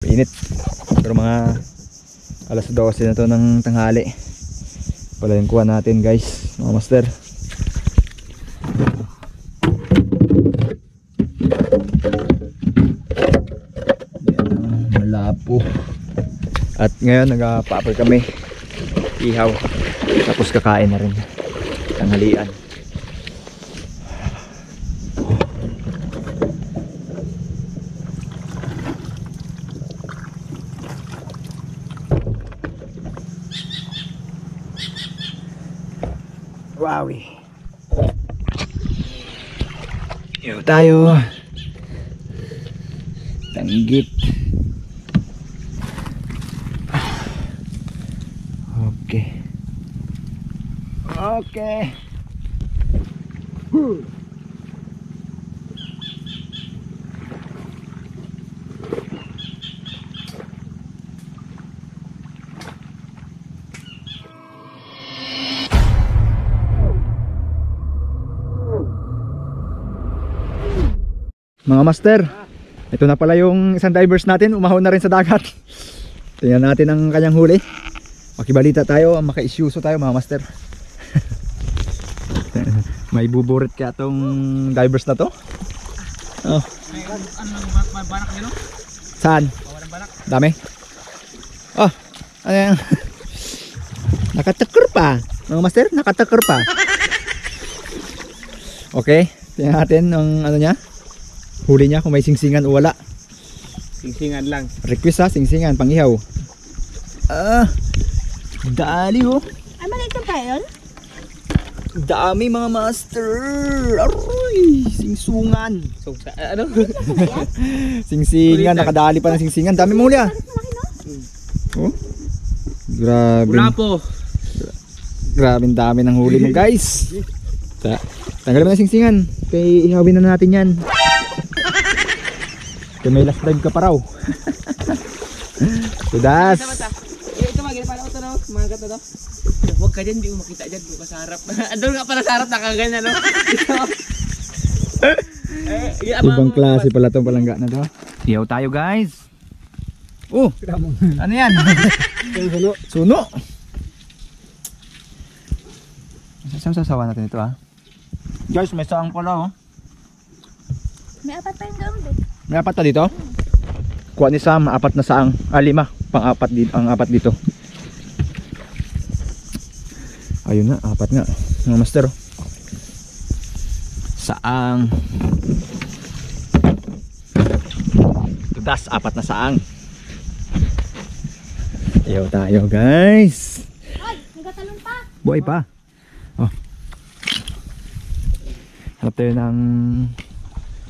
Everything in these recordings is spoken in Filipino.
Init. Pero mga alas 12 na to ng tanghali. Pala yung kuha natin guys, mga master. Yan, malapo. At ngayon nagpa-upper kami. Ihaw. Tapos kakain na rin. Tanghalian. Wowie. Yo tayo. Tanggit. Okay. Okay. Mga master, ito na pala yung isang divers natin, umahon na rin sa dagat. Tingnan natin ang kanyang huli. Makibalita tayo, makaisyuso tayo mga master. May buburit kaya tong divers na to. Oh. May banak nyo? Saan? Dami? Oh, ano yan? Nakatakar pa. Mga master, nakatakar pa. Okay, tingnan natin ang ano niya. Huli niya kung may singsingan o wala. Singsingan lang. Request ha, singsingan, pangihaw. Dali oh. Ay, maliit pa yun? Dami mga master. Aroy, singsungan. So, ano? Singsingan, nakadali pa ng singsingan. Dami mo huli ah. Oh. Grabe. Wala po. Grabe dami ng huli mo guys. Tanggalin mo na singsingan. Kaya ihawin na natin yan. Kaya may last dive ka pa raw. Tudas. Ito magiging pala ko ito no? Mga gato no? Huwag ka dyan, hindi mo makita dyan. Doon ka sa harap. Doon ka pala sa harap, nakaganyan no? Ibang klase pala itong palangga na to. Ihaw tayo guys. Oh, ano yan? Suno. Suno. Saan sasawa natin ito ah? Guys, may saang pala oh. May apat pa yung gambe. May apat na dito? Kuha ni Sam, apat na saang. Lima. Pang-apat dito, ang apat dito. Ayun na, apat nga. Mga master. Saang. Tudas, apat na saang. Ayaw tayo guys. Ay, nagatalon pa. Buhay pa. Oh. Hanap tayo ng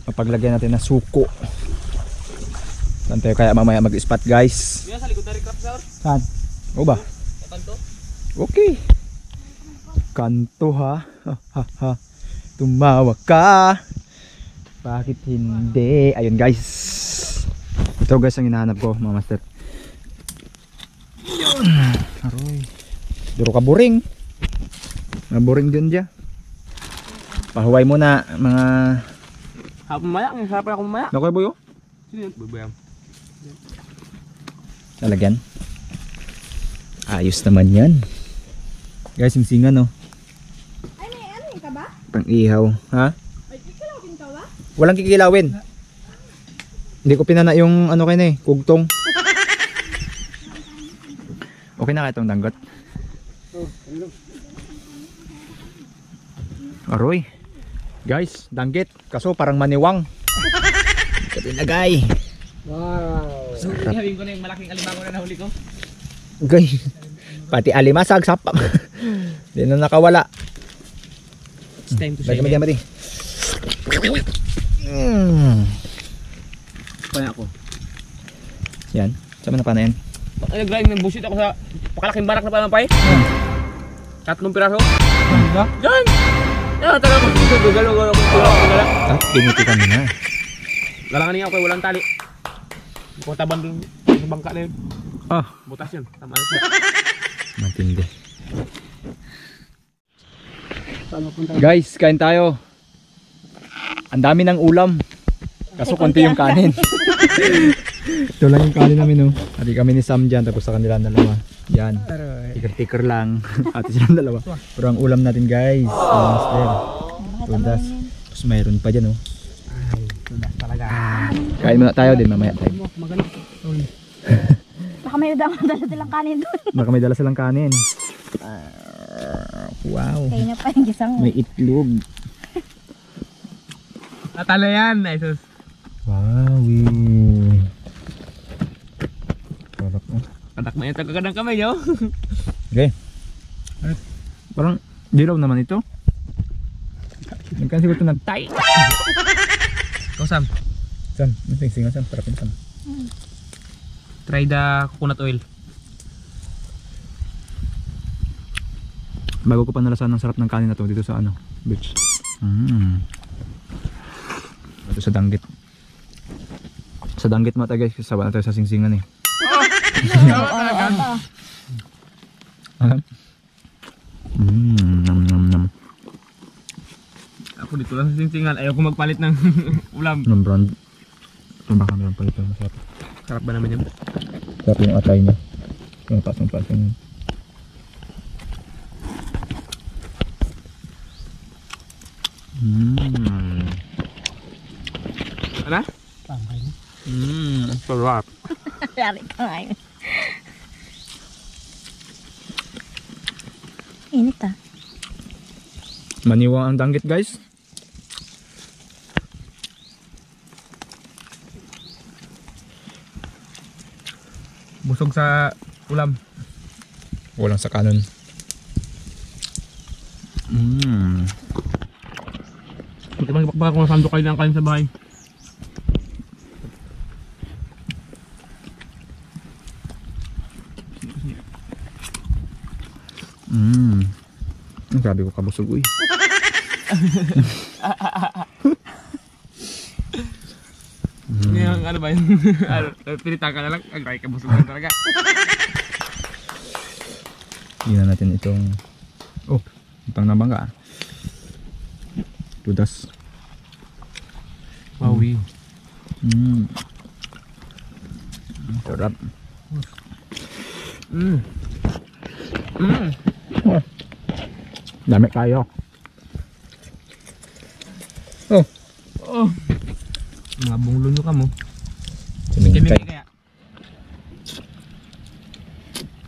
mapaglagyan natin na suko. Saan tayo kaya mamaya mag-spot guys? Yan, sa likod na rin crop sour. Saan? O ba? Kanto. Okay. Kanto ha. Ha ha. Tumawa ka. Bakit hindi? Ayun guys. Ito guys ang hinahanap ko mga master. Yun. Aroy. Duro ka boring. Mga boring dyan dyan. Pahuway muna mga... Hapon maya, ang hapon ako maya. Nakuha boyo? Sino yun? Bubayam. Lalagyan. Ayos naman yan. Guys, singsingan oh. Ay, may ano yung ka ba? Pang ihaw. Ha? Ay, kikilawin ka ba? Walang kikilawin. Hindi ko pinana yung ano kayo na eh. Kugtong. Okay na kaya itong danggot? Aroy. Guys, danggit. Kaso parang maniwang. Katinagay. Wow. So, ihabing ko na yung malaking alimango na nahuli ko. Gay. Pati alimasag sapak. Hindi na nakawala. It's time to Bagi shine. mati. Paya ako. Yan. Sama na pa na yan. Nag-grind ng busit ako sa pakalaking barak na panampay. 3 piraso. Yan! Yan, talaga ko dito. Gagalo-galo ko. At binitikan mo na. Galangan niya ako kay walang tali. Kung taban doon sa bangka na yun. Ah. Butas yun. Tama na. Matindi. Guys, kain tayo. Ang dami ng ulam. Kaso konti yung kanin. Ito lang yung kanin namin, no. Hati kami ni Sam dyan, tapos sa kanila ang dalawa. Yan. Tikar-tikar lang. Hati silang dalawa. Pero ang ulam natin, guys, monster. Tundas. Tapos mayroon pa dyan, no. Ay, tulas talaga. Kain muna tayo din, mamaya tayo. Baka may dala silang kanin doon. Baka may dala silang kanin. Wow. Kaya na pa yung gisang. May itlog. Natalo yan, ay sus. Wow. Sarap, oh. Kadak na yung tagagadang kamay nyo. Okay. Parang dilaw naman ito. Nagkan siguro ito nagtay. Ikaw Sam, Sam, sing-singa Sam, parapin Sam. try the coconut oil. Bago ko pa nalasan ang sarap ng kanin na to dito sa ano, beach. Ito sa danggit. Sa danggit mga tayo guys, sawa na tayo sa singsingan eh. Nam nam nam. Ako dito lang sa singsingan, ayaw ko magpalit ng ulam. Nam brand. Ito baka meron pa ito, masarap. Sarap ba naman yan? Sarap yung atay niya. Yung pasong niya. Ano? Sarap. Lari ka ngayon. Init ah. Maniwang ang danggit guys. Busog sa ulam. Walang sa kanon. Buti baka kung nasando kayo ng kain sa bahay. Ang sabi ko kabusog uy. Yung ano ba yun? Pilitan ka na lang, ang kaya kabusugan talaga. Tingnan natin itong itong nabangga. Tudas. Wawi. Sarap. Dami kayo. Mga bunglo nyo ka mo. Sumingkay. Kaya.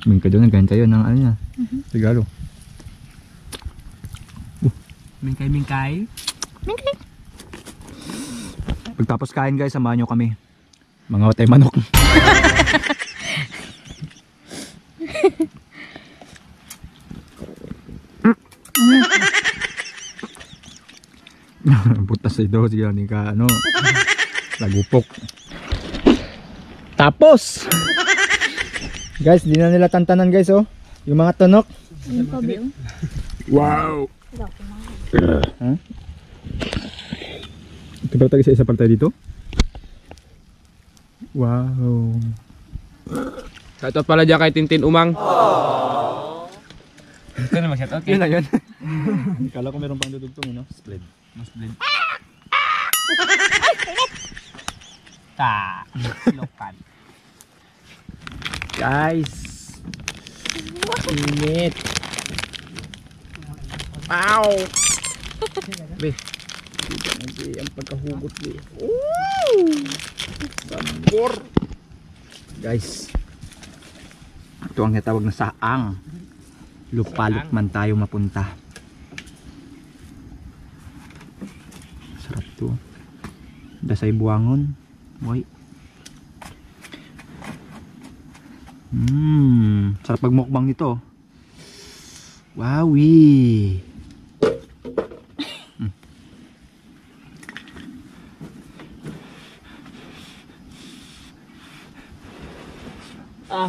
Sumingkay doon, nagkain tayo ng ano niya. Regalo. Mingkay. Pagtapos kain guys, samahan nyo kami. Mga watay manok. Butas ito, sige lang ka ano. Nagupok. Tapos! Guys, di na nila tantanan guys oh. Yung mga tunok. Yung pabi oh. Wow! Ito ba tayo sa isa pala tayo dito? Wow! Shoutout pala dyan kay Tintin Umang. Ito na mag-shoutout Yun na yun. Kala ko meron pang dudugtong no? Split. Mas blend. Ta. Lokan. Guys! Init! Ow! Be. Ang pagkahugot ni. Sabor! Guys, ito ang natawag na saang. Lupalop man tayo mapunta. Sarap to. Dasay buwangon. Boy. Sarap pagmukbang nito. Wowie!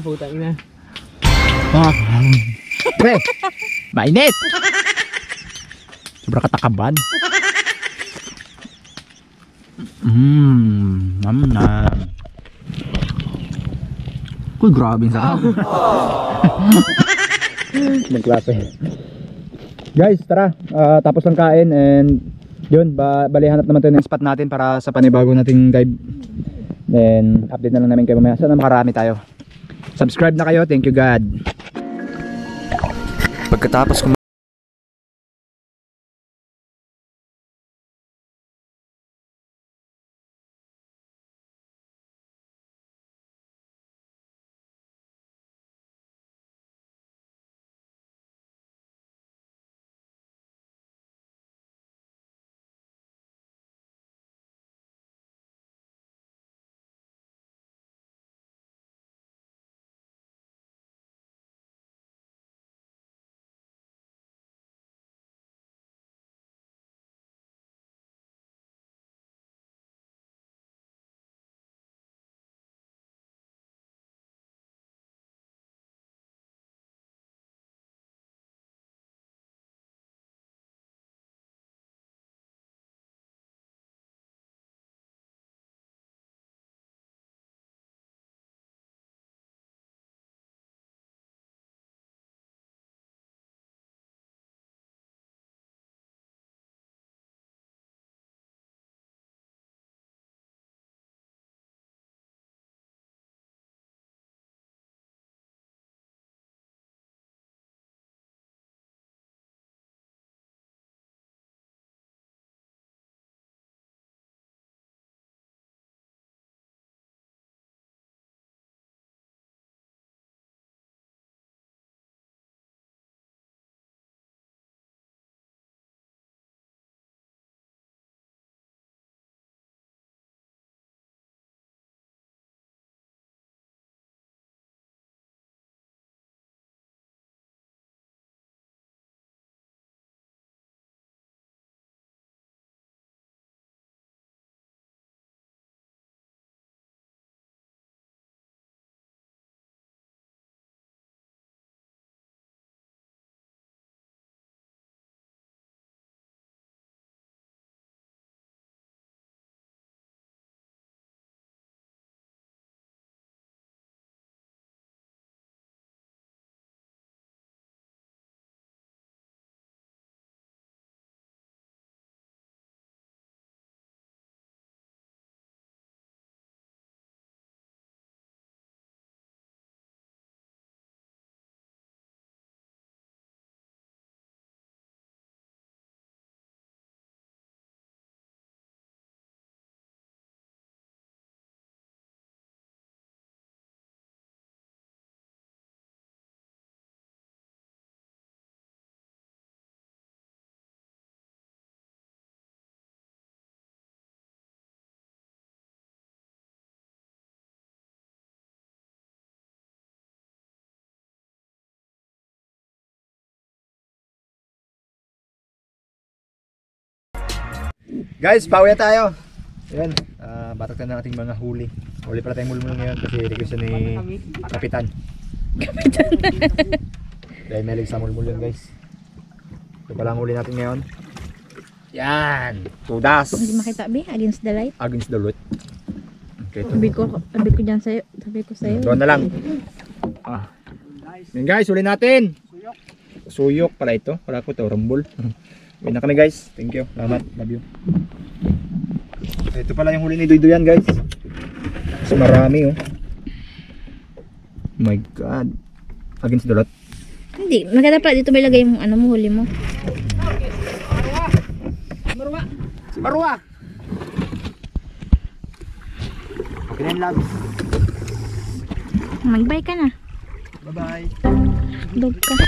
Putang ina. Pre! Mainit! Sobra katakaban. Nam. Uy, grabe yung sarap. Magklase. Guys, tara. Tapos lang kain and yun, bali hanap naman tayo ng spot natin para sa panibago nating dive Then update na lang namin kayo mamaya. Sana makarami tayo. Subscribe na kayo. Thank you God. Pagkatapos guys, pauwi tayo. Ayan, batak na ng ating mga huli. Huli pala tayong mulmul ngayon kasi request ni Kapitan. Dahil may sa mulmul yun guys. Ito pala ang huli natin ngayon. Yan, tudas. Hindi makita be, against the light. Against the light. Okay, ito. Sabi ko dyan sa'yo. Sabi ko sa'yo. Doon na lang. Yan guys, huli natin. Suyok pala ito. Wala ko ito, rambol. Uwi na kami guys. Thank you. Salamat. Love you. Ito pala yung huli ni Duyduyan guys. Mas marami oh. My God. Against the lot. Hindi, maganda pala dito may lagay yung ano mo, huli mo. Si Marwa. Okay na yung labs. Mag-bye ka na. Bye bye. Dog ka.